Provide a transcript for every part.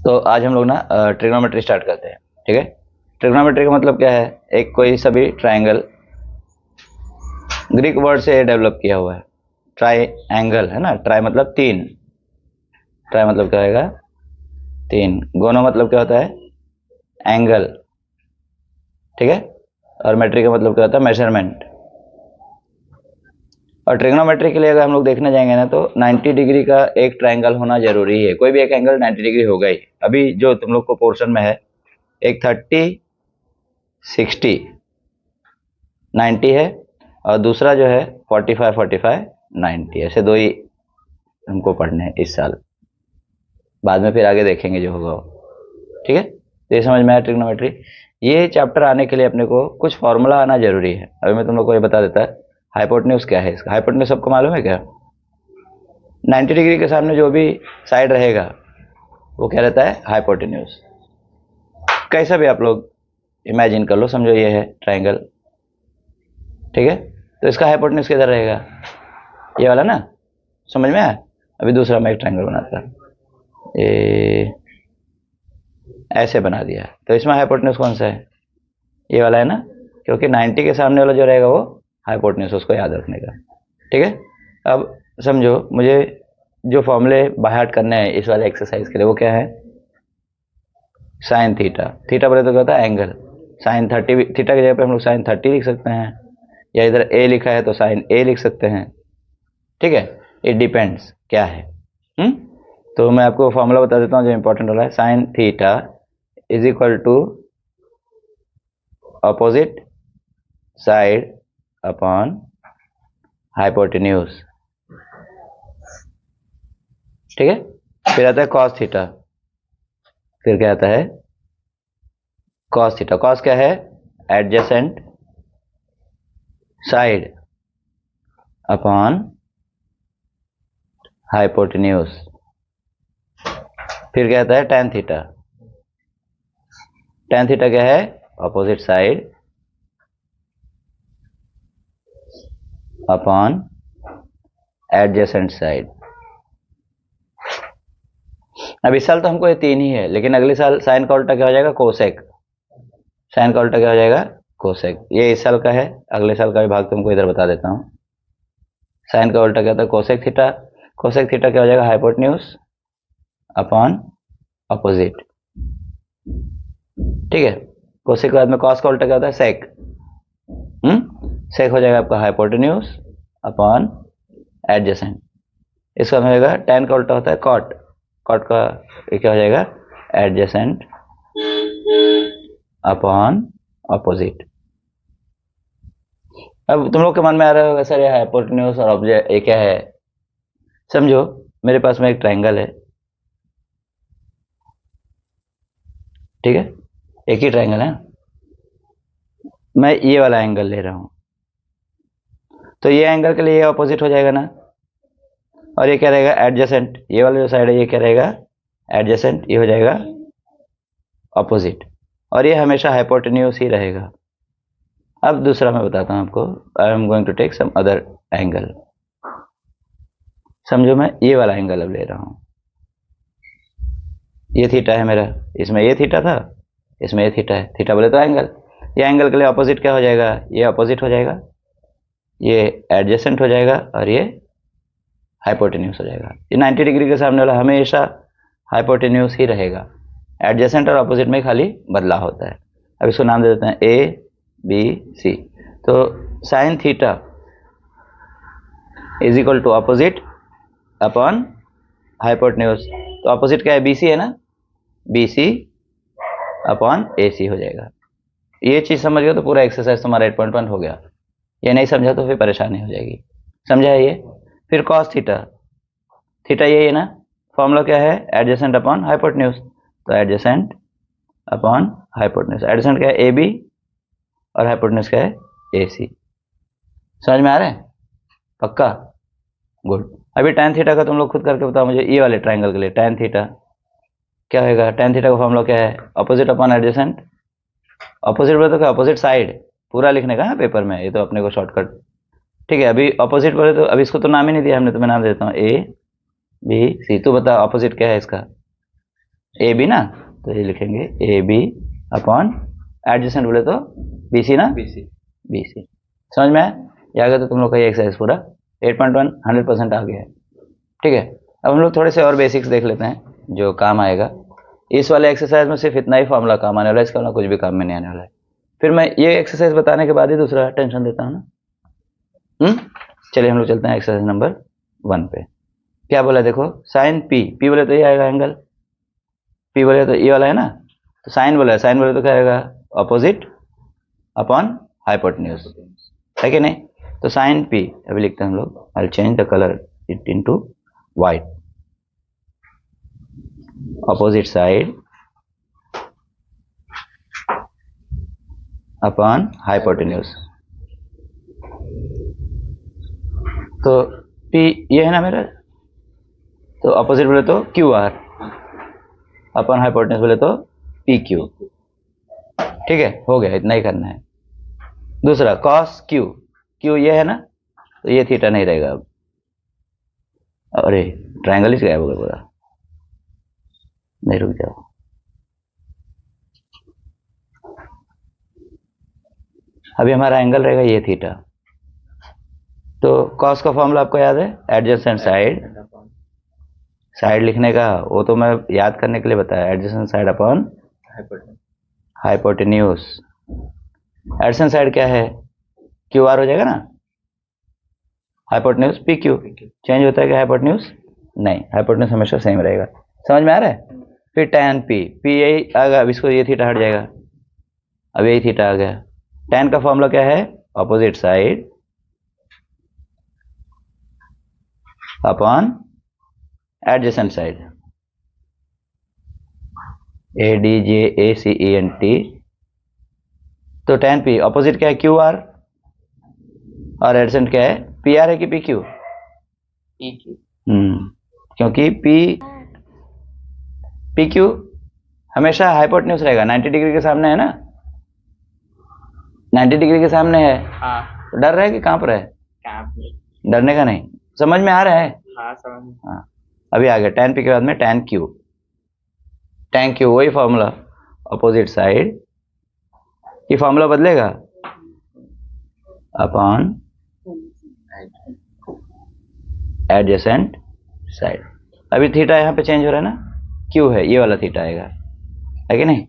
तो आज हम लोग ना ट्रिग्नोमेट्री स्टार्ट करते हैं। ठीक है, ट्रिग्नोमेट्री का मतलब क्या है? एक कोई सभी ट्रायंगल, ग्रीक वर्ड से डेवलप किया हुआ है। ट्राई एंगल है ना, ट्राई मतलब तीन, ट्राई मतलब क्या आएगा? तीन। गोनो मतलब क्या होता है? एंगल। ठीक है, और मेट्री का मतलब क्या होता है? मेजरमेंट। और ट्रिग्नोमेट्री के लिए अगर हम लोग देखने जाएंगे ना तो 90 डिग्री का एक ट्रायंगल होना जरूरी है। कोई भी एक एंगल 90 डिग्री होगा ही। अभी जो तुम लोग को पोर्शन में है, एक 30 60 90 है, और दूसरा जो है 45 45 90। ऐसे दो ही हमको पढ़ने हैं इस साल, बाद में फिर आगे देखेंगे जो होगा वो। ठीक है, तो ये समझ में आया ट्रिग्नोमेट्री। ये चैप्टर आने के लिए अपने को कुछ फॉर्मूला आना जरूरी है। अभी मैं तुम लोग को ये बता देता। हाइपोटेन्यूज क्या है इसका? हाइपोटेन्यूज सबको मालूम है क्या? 90 डिग्री के सामने जो भी साइड रहेगा वो क्या रहता है? हाइपोटेन्यूज। कैसा भी आप लोग इमेजिन कर लो, समझो ये है ट्रायंगल। ठीक है, तो इसका हाइपोटेन्यूज किधर रहेगा? ये वाला ना, समझ में आया? अभी दूसरा मैं एक ट्रायंगल बनाता, ये ऐसे बना दिया, तो इसमें हाइपोटेन्यूज कौन सा है? ये वाला है ना, क्योंकि 90 के सामने वाला जो रहेगा वो हाइपोटेन्यूज, उसको याद रखने का। ठीक है, अब समझो, मुझे जो फॉर्मूले बाय हार्ट करने हैं इस वाले एक्सरसाइज के लिए, वो क्या है? Sine theta. थीटा बोले तो क्या होता है? एंगल। साइन 30, थीटा की जगह पे हम लोग साइन 30 लिख सकते हैं, या इधर ए लिखा है तो साइन ए लिख सकते हैं। ठीक है, इट डिपेंड्स क्या है। तो मैं आपको फॉर्मूला बता देता हूँ जो इंपॉर्टेंट वाला है। Sine theta is equal to opposite side upon hypotenuse. ठीक है, फिर आता है कॉस थीटा। फिर क्या आता है? Cos theta. कॉस क्या है? Adjacent side upon hypotenuse. फिर क्या आता है? tan theta. tan थीटा क्या है? Opposite side upon adjacent side. अब इस साल तो हमको ये तीन ही है, लेकिन अगले साल साइन का उल्टा क्या हो जाएगा? कोसेक। साइन का उल्टा क्या हो जाएगा? कोसेक। ये इस साल का है, अगले साल का भी भाग तुमको इधर बता देता हूँ। साइन का उल्टा क्या होता है? Cosec theta. कोसेक थीटा क्या हो जाएगा? Hypotenuse upon opposite. ठीक है, कोसेक के बाद में कॉस का उल्टा क्या होता है? सेक। सेक हो जाएगा आपका हाइपोटेन्यूज अपॉन एडजेसेंट। इसका हो जाएगा tan का उल्टा होता है कॉट। कॉट का ये क्या हो जाएगा? Adjacent upon opposite. अब तुम लोग के मन में आ रहा होगा, सर ये हाइपोटेन्यूज और ऑब्जेक्ट ये क्या है? समझो, मेरे पास में एक ट्रायंगल है। ठीक है, एक ही ट्रायंगल है, मैं ये वाला एंगल ले रहा हूं, तो ये एंगल के लिए ये ऑपोजिट हो जाएगा ना, और ये क्या रहेगा? एडजेसेंट। ये वाला जो साइड है ये क्या रहेगा? एडजेसेंट। ये हो जाएगा ऑपोजिट, और ये हमेशा हाइपोटेन्यूज ही रहेगा। अब दूसरा मैं बताता हूं आपको। I am going to take some other angle. समझो, मैं ये वाला एंगल अब ले रहा हूं। ये थीटा है मेरा, इसमें ये थीटा था, इसमें ये थीटा है। थीटा बोले तो एंगल। ये एंगल के लिए ऑपोजिट क्या हो जाएगा? ये ऑपोजिट हो जाएगा, ये एडजेसेंट हो जाएगा, और ये हाइपोटेन्यूज हो जाएगा। ये 90 डिग्री के सामने वाला हमेशा हाइपोटेन्यूज ही रहेगा। एडजेसेंट और ऑपोजिट में खाली बदलाव होता है। अब इसको नाम दे देते हैं ए बी सी। तो sine theta is equal to opposite upon hypotenuse. तो अपोजिट क्या है? बीसी है ना, बीसी अपॉन एसी हो जाएगा। ये चीज समझ गए तो पूरा एक्सरसाइज तुम्हारा 8.1 हो गया। ये नहीं समझा तो फिर परेशानी हो जाएगी। समझा है ये? फिर कॉस थीटा। थीटा यही है ना, फॉर्मूला क्या है? Adjacent upon hypotenuse. तो एडजेसेंट अपॉन हाइपोटेन्यूज। एडजेसेंट क्या है? ए बी, और हाइपोटेन्यूज क्या है? ए सी। समझ में आ रहा है? पक्का? गुड। अभी tan थीटा का तुम लोग खुद करके बताओ मुझे। ये वाले ट्रायंगल के लिए tan थीटा क्या होगा? tan थीटा का फॉर्मूला क्या है? Opposite upon adjacent. अपोजिट बोले तो क्या? Opposite side. पूरा लिखने का है पेपर में, ये तो अपने को शॉर्टकट। ठीक है, अभी अपोजिट बोले तो अभी इसको तो नाम ही नहीं दिया हमने, तो मैं नाम देता हूँ ए बी सी। तू बता अपोजिट क्या है इसका? ए बी ना, तो ये लिखेंगे ए बी अपॉन एडजेसेंट बोले तो बी सी ना, बी सी। समझ में आया? ये आ गया तो तुम लोग का ये एक्सरसाइज पूरा 8.1 100% आ गया है। ठीक है, अब हम लोग थोड़े से और बेसिक्स देख लेते हैं जो काम आएगा। इस वाले एक्सरसाइज में सिर्फ इतना ही फॉर्मूला काम आने वाला है, इसका वाला कुछ भी काम में नहीं आने वाला है। फिर मैं ये एक्सरसाइज बताने के बाद ही दूसरा टेंशन देता हूँ ना। चलिए हम लोग चलते हैं एक्सरसाइज नंबर 1 पे। क्या बोला देखो, साइन पी, पी बोले तो ये आएगा एंगल, पी बोले तो ये वाला है ना, तो साइन बोला, साइन बोले तो क्या आएगा, अपोजिट अपॉन हाइपोटेन्यूज, है कि नहीं? तो साइन पी अभी लिखते हैं हम लोग, I change the colour it into white, opposite side upon hypotenuse. तो P ये है ना मेरा, तो अपोजिट बोले तो क्यू आर अपॉन हाइपोटेन्यूज बोले तो पी क्यू। ठीक है, हो गया, इतना ही करना है। दूसरा कॉस क्यू, क्यू ये है ना, तो ये थीटा नहीं रहेगा अब, अरे ट्रायंगल ही गायब हो गया पूरा, नहीं रुक जाओ, अभी हमारा एंगल रहेगा ये थीटा। तो कॉस का फॉर्मूला आपको याद है, एडजेसेंट साइड, साइड लिखने का वो तो मैं याद करने के लिए बताया, adjacent side upon hypotenuse. Adjacent side क्या है, क्यू आर हो जाएगा ना, हाइपोटेन्यूज पी क्यू। चेंज होता है क्या हाइपोटेन्यूज? नहीं, हाइपोटेन्यूज हमेशा सेम रहेगा। समझ में आ रहा है? फिर tan पी, पी यही आ गया, अब इसको ये थीटा हट जाएगा, अब यही थीटा आ गया। tan का फॉर्मूला क्या है, opposite side upon adjacent side, ADJACENT। तो tan पी अपोजिट क्या है, क्यू आर, और एडजेसेंट क्या है, पी आर है कि पी क्यू? क्योंकि पी क्यू हमेशा हाइपोटेन्यूज रहेगा, 90 डिग्री के सामने है ना, 90 डिग्री के सामने है। हाँ। तो डर रहा है कि कांप रहा है? डरने का नहीं, समझ में आ रहा है? हाँ, अभी आ गया tan पी के बाद में tan क्यू, tan क्यू वही फॉर्मूला, अपोजिट साइड, ये फॉर्मूला बदलेगा अपॉन एडजेसेंट साइड। अभी थीटा यहाँ पे चेंज हो रहा है ना, क्यू है, ये वाला थीटा आएगा, है कि नहीं?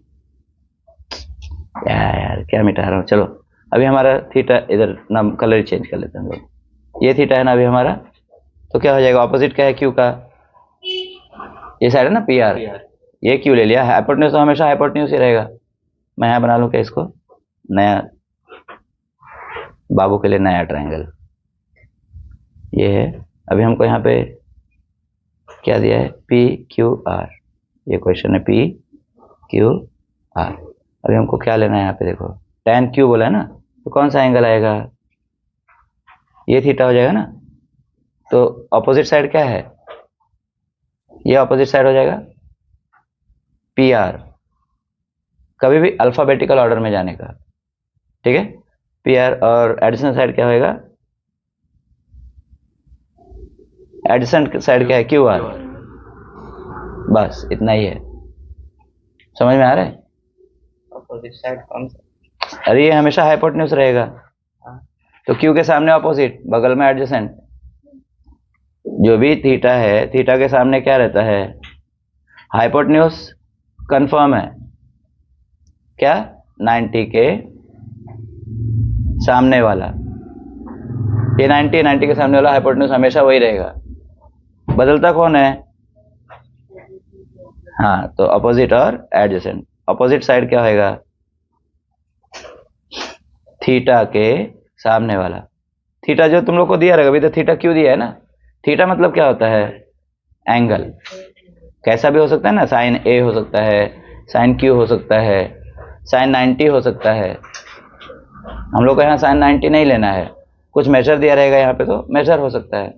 यार क्या मिटा रहा हूँ, चलो अभी हमारा थीटा इधर नाम कलर चेंज कर लेते हैं हम लोग, ये थीटा है ना अभी हमारा, तो क्या हो जाएगा, ऑपोजिट क्या है क्यू का, ये साइड है ना पी आर, ये क्यू ले लिया, हाइपोटेन्यूज तो हमेशा हाइपोटेन्यूज ही रहेगा। मैं यहाँ बना लूँ क्या इसको, नया बाबू के लिए नया ट्रायंगल, ये है। अभी हमको यहाँ पे क्या दिया है, पी क्यू आर, ये क्वेश्चन है पी क्यू आर। अभी हमको क्या लेना है यहाँ पे देखो, tan क्यू बोला है ना, तो कौन सा एंगल आएगा, ये थीटा हो जाएगा ना, तो अपोजिट साइड क्या है, ये अपोजिट साइड हो जाएगा पी आर, कभी भी अल्फाबेटिकल ऑर्डर में जाने का, ठीक है। पी आर और एडिशनल साइड क्या होएगा, एडिशनल साइड क्या है, क्यू आर, बस इतना ही है। समझ में आ रहा है? अपोजिट साइड कौन सा, अरे ये हमेशा हाइपोटेन्यूज रहेगा, तो क्यू के सामने अपोजिट, बगल में एडजेसेंट, जो भी थीटा है, थीटा के सामने क्या रहता है, हाइपोटेन्यूज कंफर्म है क्या, 90 के सामने वाला, ये 90 के सामने वाला हाइपोटेन्यूज हमेशा वही रहेगा, बदलता कौन है, हाँ, तो अपोजिट और एडजेसेंट। अपोजिट साइड क्या होएगा, थीटा के सामने वाला, थीटा जो तुम लोग को दिया रहेगा, अभी तो थीटा क्यों दिया है ना, थीटा मतलब क्या होता है, एंगल, कैसा भी हो सकता है ना, साइन ए हो सकता है, साइन क्यू हो सकता है, साइन 90 हो सकता है। हम लोग को यहाँ साइन 90 नहीं लेना है, कुछ मेजर दिया रहेगा यहाँ पे तो मेजर हो सकता है।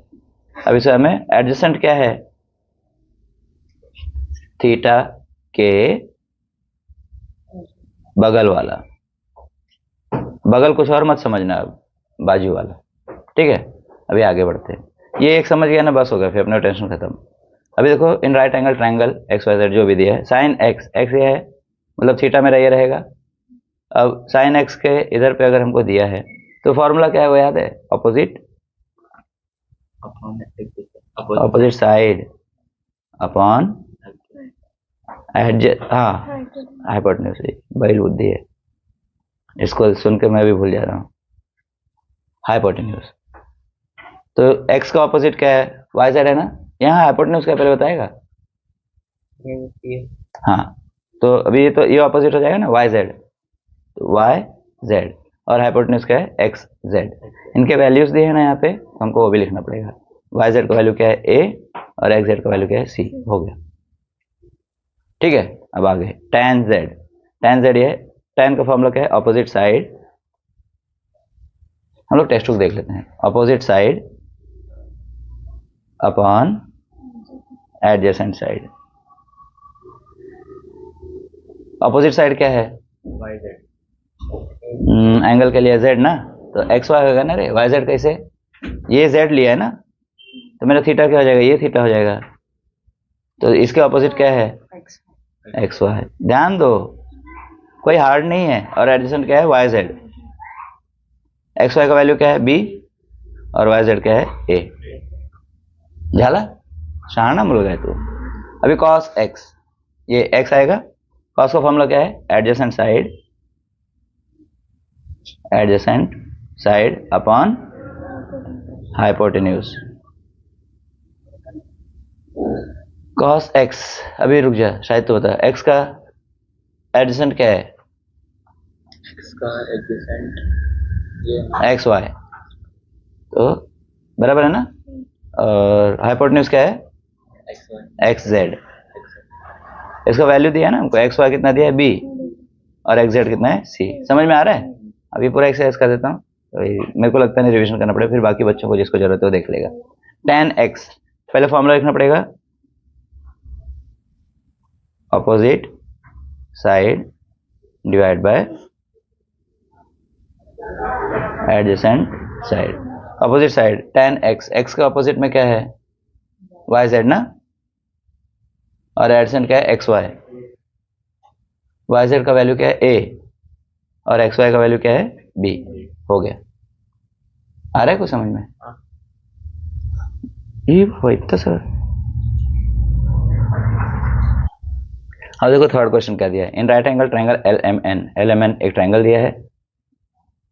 अब इसे हमें एडजेसेंट क्या है, थीटा के बगल वाला, बगल कुछ और मत समझना, अब बाजू वाला, ठीक है। अभी आगे बढ़ते हैं, ये एक समझ गया ना, बस हो गया, फिर अपना टेंशन खत्म। अभी देखो in right angle triangle X Y Z जो भी दिया है, साइन एक्स, एक्स ये है मतलब थीटा मेरा ये रहेगा। अब साइन एक्स के इधर पे अगर हमको दिया है तो फॉर्मूला क्या है वो याद है? ऑपोजिट साइड अपॉन हाँ हाइपोटेन्यूज। बड़ी बुद्धि है, इसको सुन के मैं भी भूल जा रहा हूँ। हाइपोटेन्यूज तो x का ऑपोजिट क्या है? y जेड है ना। यहाँ हाइपोटेन्यूज क्या पहले बताएगा? हाँ तो अभी ये तो ये ऑपोजिट हो जाएगा ना y जेड, तो y जेड और हाइपोटेन्यूज क्या है? x Z. इनके वैल्यूज दिए हैं ना यहाँ पे, तो हमको वो भी लिखना पड़ेगा। y जेड का वैल्यू क्या है? a और x जेड का वैल्यू क्या है? c। हो गया, ठीक है। अब आगे tan z, tan z ये tan का फॉर्मूला क्या है? ऑपोजिट साइड, हम लोग टेक्स्ट बुक देख लेते हैं। Opposite side upon adjacent side. Opposite side क्या है? एंगल के लिए z ना, तो एक्स वाई होगा ना रे। वाई जेड कैसे? ये z लिया है ना, तो मेरा थीटा क्या हो जाएगा? ये थीटा हो जाएगा। तो इसके ऑपोजिट क्या है? X Y. ध्यान दो कोई हार्ड नहीं है। और एडजेसेंट क्या है? Y Z. एक्स वाई का वैल्यू क्या है? b और वाई जेड क्या है? a। झाला शहाना मुर्गा है तू। अभी cos x, ये x आएगा। cos का फॉर्मूला क्या है? Adjacent side upon hypotenuse. cos x, अभी रुक जा शायद तो बता, x का एडजेसेंट क्या है? x का एडजेसेंट ये एक्स वाई, तो बराबर है ना। और हाइपोटेन्यूज क्या है? X Z. इसका वैल्यू दिया है ना हमको, एक्स वाई कितना दिया है? b और एक्स जेड कितना है? c। समझ में आ रहा है? अभी पूरा एक्सरसाइज कर देता हूँ, तो मेरे को लगता नहीं रिवीजन करना पड़ेगा, फिर बाकी बच्चों को जिसको जरूरत है वो देख लेगा। tan x पहले फॉर्मूला लिखना पड़ेगा, opposite side divide bye adjacent side. Opposite side tan x, x का ऑपोजिट में क्या है? y z ना, और एडजेसेंट क्या है? x y। y z का वैल्यू क्या है? a और x y का वैल्यू क्या है? b। हो गया, आ रहा है कुछ समझ में? ये इतना सर। अब देखो थर्ड क्वेश्चन क्या दिया है? In right angle triangle L M N एक ट्रायंगल दिया है,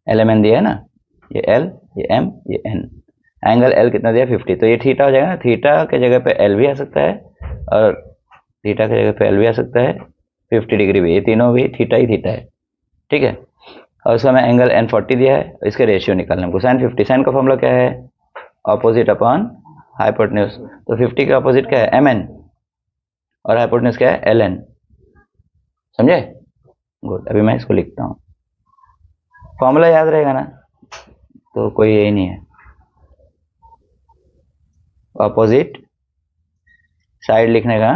एल एम एन दिया है ना, ये एल, ये एम, ये एन। एंगल एल कितना दिया? 50। तो ये थीटा हो जाएगा ना, थीटा के जगह पे एल भी आ सकता है और थीटा के जगह पे एल भी आ सकता है, 50 डिग्री भी, ये तीनों भी थीटा ही थीटा है, ठीक है। और उसका हमें एंगल एन 40 दिया है, इसके रेशियो निकालना हमको। साइन 50, साइन का फॉर्मूला क्या है? Opposite upon hypotenuse. तो 50 के ऑपोजिट क्या है? एम एन और हाइपोटेन्यूज क्या है? L N. समझे? गुड। अभी मैं इसको लिखता हूँ, फॉर्मूला याद रहेगा ना, तो कोई यही नहीं है। ऑपोजिट साइड लिखने का,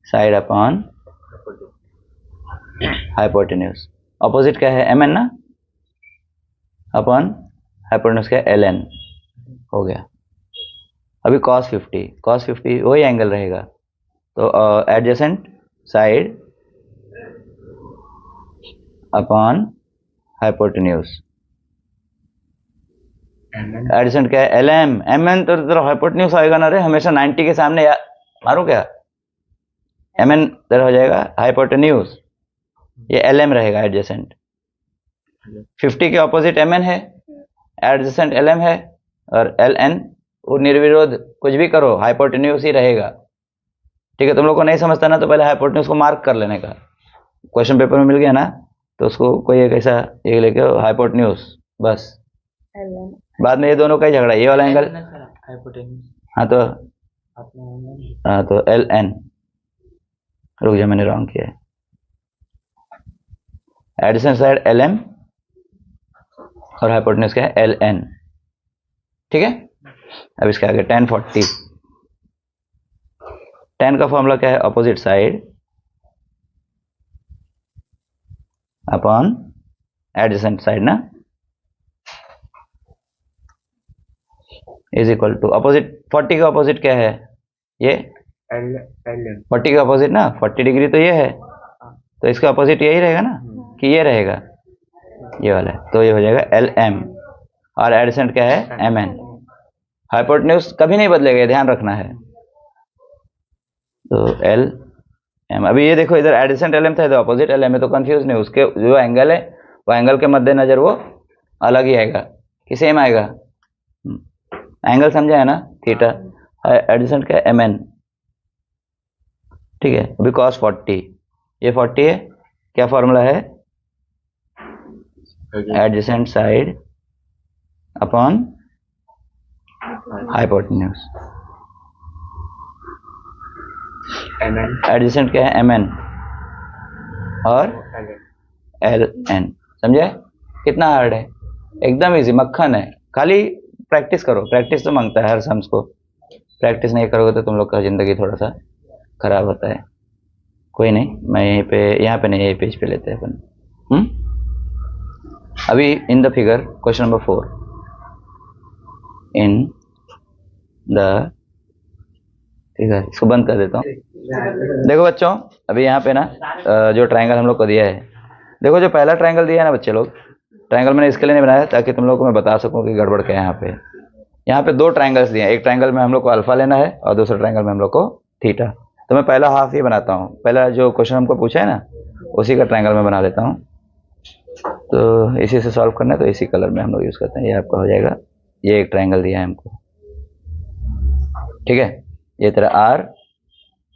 साइड अपॉन हाइपोटेन्यूज। ऑपोजिट क्या है? एम एन ना, अपॉन हाइपोटेन्यूज क्या है? L N. हो गया। अभी cos 50, cos 50 वही एंगल रहेगा, तो adjacent side upon hypotenuse. Adjacent क्या है? L M. एम एन तो तेरा हाइपोटेन्यूज आएगा ना रे, हमेशा 90 के सामने मारो क्या? एम एन तेरा हो जाएगा हाइपोटेन्यूज, ये एल एम रहेगा एडजेसेंट। 50 के ऑपोजिट एम एन है, एडजेसेंट एल एम है, और एल एन वो निर्विरोध कुछ भी करो हाइपोटेन्यूज ही रहेगा, ठीक है। तुम लोग को नहीं समझता ना, तो पहले हाइपोटेन्यूज को मार्क कर लेने का, क्वेश्चन पेपर में मिल गया ना, तो उसको कोई एक ऐसा एक लेके हाइपोटेन्यूज बस। बाद में ये दोनों का ही झगड़ा, ये वाला एंगल, हाँ तो एल एन। रुक जा, मैंने रॉन्ग किया है। एडिशन साइड एल एम और हाइपोटेन्यूज क्या है? एल एन, ठीक है। अब इसके आगे tan 40, tan का फॉर्मूला क्या है? Opposite side upon adjacent side ना, इज इक्वल टू ऑपोजिट। 40 का ऑपोजिट क्या है? ये L 40 का अपोजिट ना, 40 डिग्री तो ये है, तो इसका अपोजिट यही रहेगा ना, कि ये रहेगा, ये वाला है, तो ये हो जाएगा LM, और एडजेसेंट क्या है MN। हाइपोटेन्यूज कभी नहीं बदलेगा, ये ध्यान रखना है। तो LM, अभी ये देखो इधर एडजेसेंट LM था, इधर अपोजिट LM है, तो कंफ्यूज नहीं, उसके जो एंगल है वो एंगल के मद्देनजर वो अलग ही आएगा कि सेम आएगा। एंगल समझा है ना, थीटा। एडजेसेंट क्या है MN, ठीक है। अभी cos 40, ये 40 है, क्या फॉर्मूला है, adjacent side upon hypotenuse. MN adjacent क्या है MN और LN, समझे। कितना हार्ड है, एकदम इजी, मक्खन है, खाली प्रैक्टिस करो, प्रैक्टिस तो मांगता है हर सम्स को, प्रैक्टिस नहीं करोगे तो तुम लोग का जिंदगी थोड़ा सा खराब होता है। कोई नहीं, मैं यहीं पे, यहाँ पे नहीं, यही पेज पे लेते हैं अपन। अभी in the figure question number 4, in the figure, इसको बंद कर देता हूँ। देखो बच्चों, अभी यहाँ पे ना जो ट्रायंगल हम लोग को दिया है, देखो जो पहला ट्रायंगल दिया है ना बच्चे लोग, ट्रायंगल मैंने इसके लिए नहीं बनाया ताकि तुम लोग को मैं बता सकूं कि गड़बड़ क्या है यहाँ पे। यहाँ पे दो ट्रायंगल्स दिए हैं, एक ट्रायंगल में हम लोग को अल्फा लेना है और दूसरे ट्रायंगल में हम लोग को थीटा। तो मैं पहला हाफ ही बनाता हूँ, पहला जो क्वेश्चन हमको पूछा है ना उसी का ट्रायंगल में बना लेता हूँ। तो इसी से सॉल्व करना है, तो इसी कलर में हम लोग यूज़ करते हैं, ये आपका हो जाएगा। ये एक ट्रायंगल दिया है हमको, ठीक है, ये तेरा R,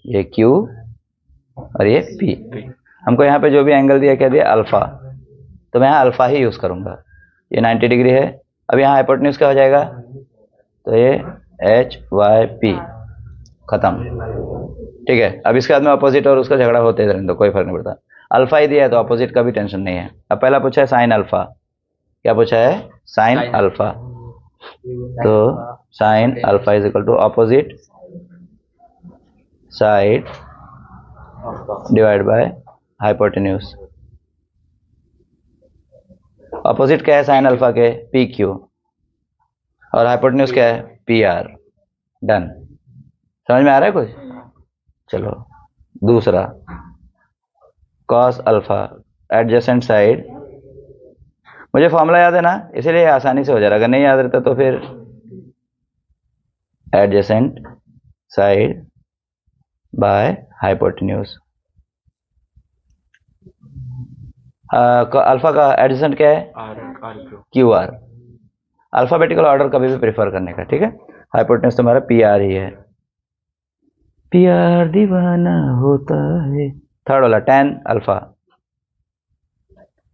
ये Q और ये P। हमको यहाँ पे जो भी एंगल दिया, क्या दिया, अल्फा, तो मैं यहाँ अल्फा ही यूज़ करूँगा। ये 90 डिग्री है। अब यहाँ हाइपोटेन्यूज क्या हो जाएगा, तो ये HYP, खत्म, ठीक है। अब इसके बाद में अपोजिट और उसका झगड़ा होते रहने दो, कोई फर्क नहीं पड़ता। अल्फा ही दिया है तो अपोजिट का भी टेंशन नहीं है। अब पहला पूछा है साइन अल्फा, क्या पूछा है, साइन अल्फा, तो sine alpha is equal to opposite side divide by hypotenuse. Opposite क्या है साइन अल्फा के, PQ, और हाइपोटेन्यूज क्या है, PR। डन, समझ में आ रहा है कुछ। चलो दूसरा, cos अल्फा एडजेसेंट साइड, मुझे फॉर्मूला याद है ना, इसीलिए आसानी से हो जा रहा है, अगर नहीं याद रहता तो फिर adjacent side by hypotenuse. Alpha का एडजेसेंट क्या है, QR। अल्फाबेटिकल ऑर्डर कभी भी प्रेफर करने का, ठीक है। हाइपोटेन्यूज तुम्हारा PR ही है, PR दीवाना होता है। थर्ड वाला tan अल्फा,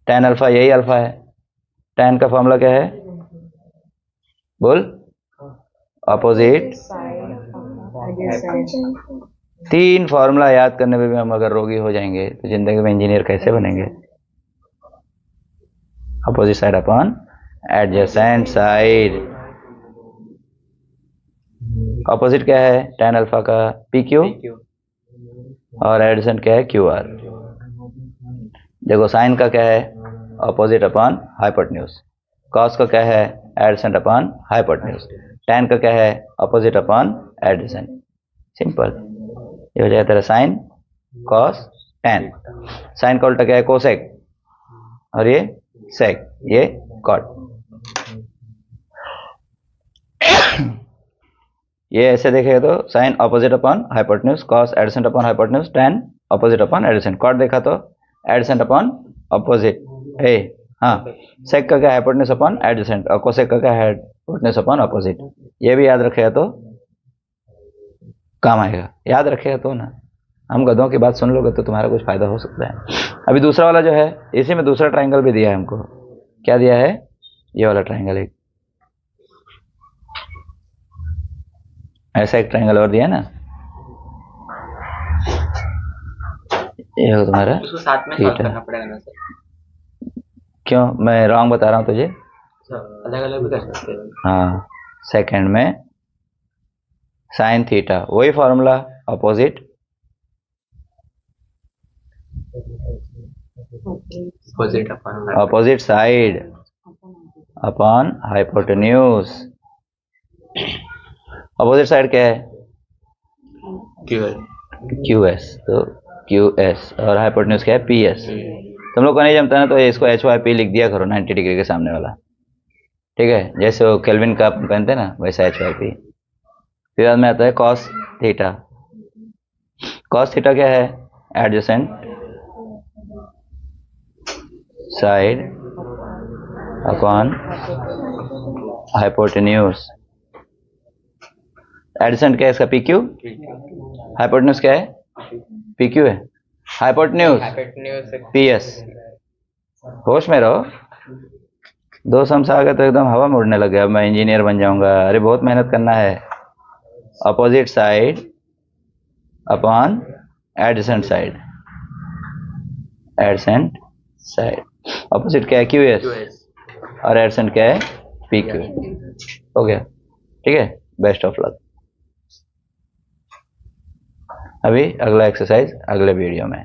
tan अल्फा यही अल्फा है, tan का फॉर्मूला क्या है, बोल, अपोजिट। तीन फॉर्मूला याद करने में भी हम अगर रोगी हो जाएंगे तो जिंदगी में इंजीनियर कैसे बनेंगे। Opposite side upon adjacent side, opposite क्या है tan अल्फा का, PQ, और एडजेसेंट क्या है, QR। देखो साइन का क्या है, अपोजिट अपॉन हाइपोटेन्यूज, कॉस का क्या है, एडजेसेंट अपॉन हाइपोटेन्यूज, tan का क्या है, अपोजिट अपॉन एडजेसेंट। सिंपल, ये हो जाएगा तेरा साइन कॉस tan। साइन का उल्टा क्या है, कोसेक, और ये सेक, ये कॉट। ये ऐसे देखेगा तो sine opposite upon hypotenuse, cos adjacent upon hypotenuse, tan opposite upon adjacent. Cot देखा तो एडजेसेंट अपॉन अपोजिट, ए हाँ। सेक का क्या, हाइपोटेन्यूज अपॉन एडजेसेंट, और कोसेक का क्या है, हाइपोटेन्यूज अपॉन अपोजिट। ये भी याद रखेगा तो काम आएगा, याद रखेगा तो ना। हम गधों की बात सुन लोगे तो तुम्हारा कुछ फायदा हो सकता है। अभी दूसरा वाला जो है, इसी में दूसरा ट्रायंगल भी दिया है हमको, क्या दिया है, ये वाला ट्रायंगल, एक ऐसा एक ट्रायंगल और दिया है ना, ये हो तुम्हारा, उसको साथ में सॉल्व करना पड़ेगा ना सर। क्यों, मैं रॉन्ग बता रहा हूँ तुझे, अलग अलग भी कर सकते हैं। हाँ, सेकंड में साइन थीटा, वही formula, opposite opposite side upon hypotenuse. Opposite side क्या है, क्यूएल क्यू एस, तो क्यू एस और हाइपोटेन्यूज क्या है पी एस। तुम लोग को नहीं जमता ना तो इसको एच वाई पी लिख दिया करो 90 डिग्री के सामने वाला, ठीक है, जैसे वो केल्विन का पहनते हैं ना वैसा एच वाई पी। फिर बाद में आता है कॉस थीटा। कॉस थीटा क्या है? Adjacent side upon hypotenuse. Adjacent क्या है इसका? P Q. हाइपोटेन्यूज क्या है? पी क्यू है। Hypotenuse P S. होश में रहो, दो सम्स आ गए तो एकदम हवा में उड़ने लगे, अब मैं इंजीनियर बन जाऊंगा। अरे बहुत मेहनत करना है। Opposite side upon adjacent side. Adjacent side opposite क्या है? क्यू एस और एडजेसेंट क्या है? P Q. हो गया, ठीक है। Best of luck. अभी अगला एक्सरसाइज अगले वीडियो में।